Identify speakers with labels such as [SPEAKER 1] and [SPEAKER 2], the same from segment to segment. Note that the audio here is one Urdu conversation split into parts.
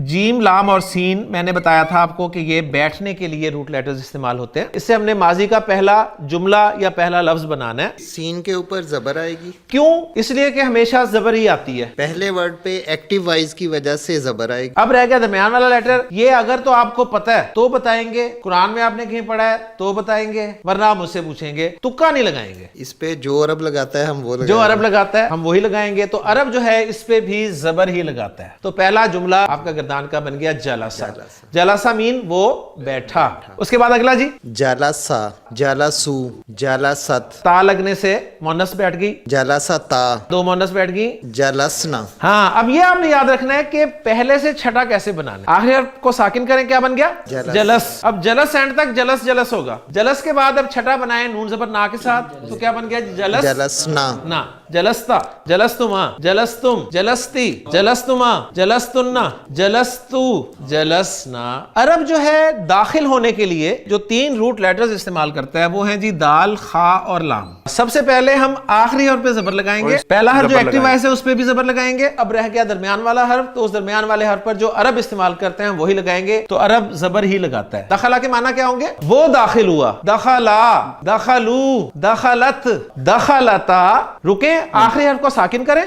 [SPEAKER 1] جیم، لام اور سین میں نے بتایا تھا آپ کو کہ یہ بیٹھنے کے لیے روٹ لیٹرز استعمال ہوتے ہیں. اس سے ہم نے ماضی کا پہلا جملہ یا پہلا لفظ بنانا ہے.
[SPEAKER 2] سین کے اوپر زبر آئے گی.
[SPEAKER 1] کیوں؟ اس لیے کہ ہمیشہ زبر ہی آتی ہے.
[SPEAKER 2] پہلے ورڈ پہ ایکٹیو وائز کی وجہ سے زبر آئے گی.
[SPEAKER 1] اب رہ گیا درمیان والا لیٹر. یہ اگر تو آپ کو پتہ ہے تو بتائیں گے، قرآن میں آپ نے کہیں پڑھا ہے تو بتائیں گے، ورنہ آپ مجھ سے پوچھیں گے. تکا نہیں لگائیں گے.
[SPEAKER 2] اس پہ جو عرب لگاتا ہے ہم وہ
[SPEAKER 1] جو عرب لگاتا ہے ہم وہی لگائیں گے. تو عرب جو ہے اس پہ بھی زبر ہی لگاتا ہے. تو پہلا جملہ آپ کا گردان کا بن گیا جلسہ. جلسہ مین وہ بیٹھا. اس کے بعد اگلا جی
[SPEAKER 2] جلسہ، جلسو، جلست.
[SPEAKER 1] تا لگنے سے مونس بیٹھ گئی.
[SPEAKER 2] جلستا.
[SPEAKER 1] دو مونس بیٹھ گئی.
[SPEAKER 2] جلسنا.
[SPEAKER 1] ہاں اب یہ آپ نے یاد رکھنا ہے کہ پہلے سے چھٹا کیسے بنانا ہے. آخری حرف کو ساکن کریں، کیا بن گیا؟ جلس. اب جلس اینڈ تک جلس جلس ہوگا. جلس کے بعد اب چھٹا بنائیں نون زبر نا کے ساتھ تو کیا بن گیا؟ جلس
[SPEAKER 2] جلسنا.
[SPEAKER 1] نا. جلستا، جلستما، جلستم، جلستی، جلستما، جلستنا، جلستو، جلسنا. عرب جو ہے داخل ہونے کے لیے جو تین روٹ لیٹرز استعمال کرتا ہے وہ ہیں جی دال، خا اور لام. سب سے پہلے ہم آخری حرف پہ زبر لگائیں گے. پہلا حرف جو ایکٹیو وائس ہے اس پہ بھی زبر لگائیں گے. اب رہ گیا درمیان والا حرف، تو اس درمیان والے حرف پر جو عرب استعمال کرتے ہیں وہی لگائیں گے. تو عرب زبر ہی لگاتا ہے. دخلا کے معنی کیا ہوں گے؟ وہ داخل ہوا. دخلا، دخلو، دخلت، دخلتا. رکیں، آخری حرف کو ساکن کریں.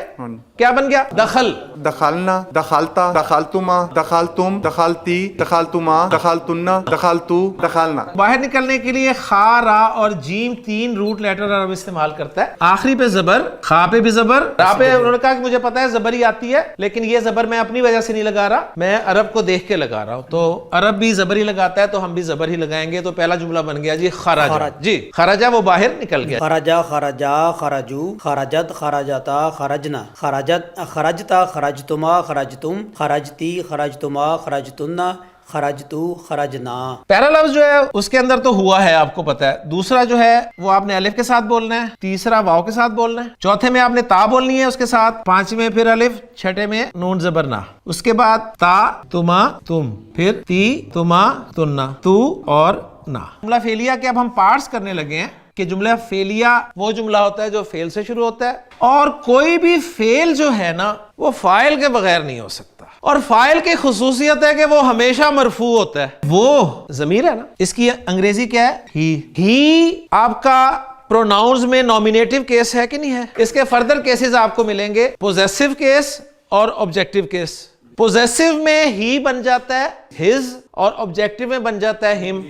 [SPEAKER 1] کیا بن گیا؟ دخل.
[SPEAKER 3] دخلنا، دخلتا، دخلتما، دخلتم، دخلتی، دخلتما، دخلتنا، دخلتو، دخلنا.
[SPEAKER 1] باہر نکلنے کے لیے خا، را اور جیم تین روٹ لیٹر عرب استعمال کرتا ہے. آخری پہ زبر، خا پہ بھی زبر، را پہ انہوں نے کہا کہ مجھے پتا ہے زبر ہی آتی ہے لیکن یہ زبر میں اپنی وجہ سے نہیں لگا رہا، میں عرب کو دیکھ کے لگا رہا ہوں. تو عرب بھی زبر ہی لگاتا ہے تو ہم بھی زبر ہی لگائیں گے. تو پہلا جملہ بن گیا جی خرج. جی خرجا وہ باہر نکل گیا.
[SPEAKER 4] خرجا، خرجا، خرجو، خرجت، خرجتا، خرجنا، خرجت، خرجتا، خرجتما، خرجتم، خرجتی، خرجتما، خرجتنا، خرجتو، خرجنا. پہلا لفظ جو ہے اس کے اندر تو ہوا ہے، آپ کو پتا ہے. دوسرا جو ہے وہ آپ نے الف کے ساتھ بولنا ہے. تیسرا واو کے ساتھ بولنا ہے. چوتھے میں آپ نے تا بولنی ہے اس کے ساتھ. پانچویں پھر الف. چھٹے میں نون زبر نا. اس کے بعد تا، تما، تم، پھر تی، تما، تننا، تو اور نا. جملہ فعلیہ کے اب ہم پارٹس کرنے لگے ہیں کہ جملہ فعلیہ وہ جملہ ہوتا ہے جو فعل سے شروع ہوتا ہے اور کوئی بھی فعل جو ہے نا وہ فاعل کے بغیر نہیں ہو سکتا. اور فاعل کی خصوصیت ہے کہ وہ ہمیشہ مرفوع ہوتا ہے. وہ ضمیر ہے نا، اس کی انگریزی کیا ہے؟ ہی. آپ کا پروناؤنز میں نومینیٹو کیس ہے کہ نہیں ہے؟ اس کے فردر کیسز آپ کو ملیں گے، پوزیسو کیس اور آبجیکٹو کیس. پوزیسو میں ہی بن جاتا ہے ہز اور آبجیکٹو میں بن جاتا ہے ہم،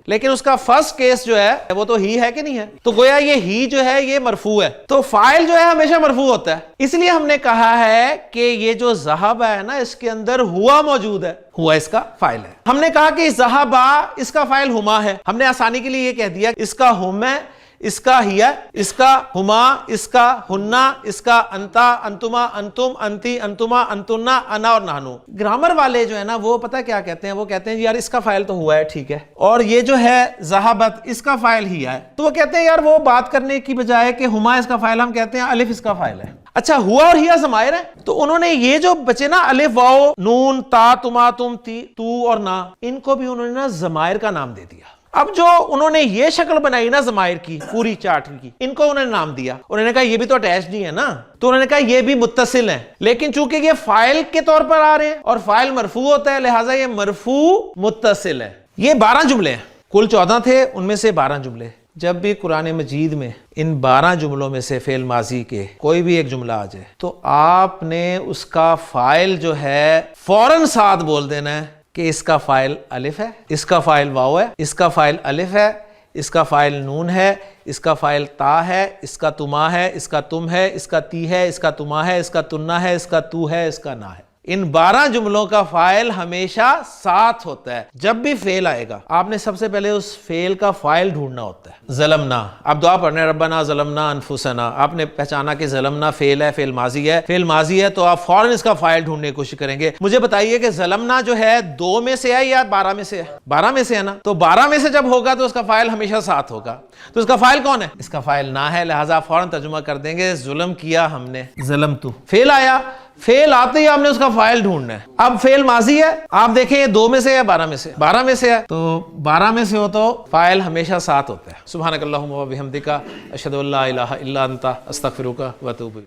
[SPEAKER 4] لیکن اس کا فرسٹ کیس جو ہے وہ تو ہی ہے کہ نہیں ہے. تو گویا یہ ہی جو ہے یہ مرفوع ہے. تو فاعل جو ہے ہمیشہ مرفوع ہوتا ہے. اس لیے ہم نے کہا ہے کہ یہ جو ذہب ہے نا اس کے اندر ہوا موجود ہے. ہوا اس کا فاعل ہے. ہم نے کہا کہ ذہبا اس کا فاعل ہما ہے. ہم نے آسانی کے لیے یہ کہہ دیا اس کا ہم ہے، اس کا ہی ہے، اس کا ہما، اس کا ہننا، اس کا انتا، انتما، انتم، انتی، انتما، انتنا، انا اور نحنو. گرامر والے جو ہے نا وہ پتہ کیا کہتے ہیں؟ وہ کہتے ہیں یار اس کا فاعل تو ہوا ہے، ٹھیک ہے، اور یہ جو ہے ذہبت اس کا فاعل ہی ہے. تو وہ کہتے ہیں یار وہ بات کرنے کی بجائے کہ ہما اس کا فاعل، ہم کہتے ہیں الف اس کا فاعل ہے. اچھا ہوا اور ہیا ضمائر ہیں تو انہوں نے یہ جو بچے نا الف، واو، نون، تا، تما، تم، تی، تو اور نا، ان کو بھی انہوں نے نا ضمائر کا نام دے دیا. اب جو انہوں نے یہ شکل بنائی نا ضمائر کی پوری چارٹ کی، ان کو انہوں نے نام دیا. انہوں نے کہا یہ بھی تو اٹیچڈ ہی ہے نا، تو انہوں نے کہا یہ بھی متصل ہیں، لیکن چونکہ یہ فاعل کے طور پر آ رہے ہیں اور فاعل مرفوع ہوتا ہے لہٰذا یہ مرفوع متصل ہے. یہ 12 جملے ہیں. کل 14 تھے، ان میں سے 12 جملے. جب بھی قرآن مجید میں ان 12 جملوں میں سے فعل ماضی کے کوئی بھی ایک جملہ آ جائے تو آپ نے اس کا فاعل جو ہے فوراً ساتھ بول دینا ہے کہ اس کا فاعل الف ہے، اس کا فاعل واو ہے، اس کا فاعل الف ہے، اس کا فاعل نون ہے، اس کا فاعل تا ہے، اس کا تما ہے، اس کا تم ہے، اس کا تی ہے، اس کا تما ہے، اس کا تننا ہے، اس کا تو ہے، اس کا نا ہے. ان 12 جملوں کا فاعل ہمیشہ ساتھ ہوتا ہے. جب بھی فعل آئے گا آپ نے سب سے پہلے اس فعل کا فاعل ڈھونڈنا ہوتا ہے. ظلمنا، آپ دعا پڑھنے ربنا ظلمنا انفسنا، آپ نے پہچانا کہ ظلمنا فعل ہے، فعل ماضی ہے، فعل ماضی ہے تو آپ فوراً اس کا فاعل ڈھونڈنے کی کوشش کریں گے. مجھے بتائیے کہ ظلمنا جو ہے 2 میں سے ہے یا 12 میں سے ہے؟ 12 میں سے ہے نا. تو 12 میں سے جب ہوگا تو اس کا فاعل ہمیشہ ساتھ ہوگا. تو اس کا فاعل کون ہے؟ اس کا فاعل نہ ہے، لہٰذا فوراً ترجمہ کر دیں گے ظلم کیا ہم نے، ظلمتو. فعل آیا، فعل آتے ہی آپ نے اس کا فاعل ڈھونڈنا ہے. اب فعل ماضی ہے، آپ دیکھیں یہ 2 میں سے یا 12 میں سے؟ 12 میں سے ہے. تو 12 میں سے ہو تو فاعل ہمیشہ ساتھ ہوتا ہے. سبحانک اللہم و بحمدک، اشہد ان لا الہ الا انت، استغفرک و اتوب الیک.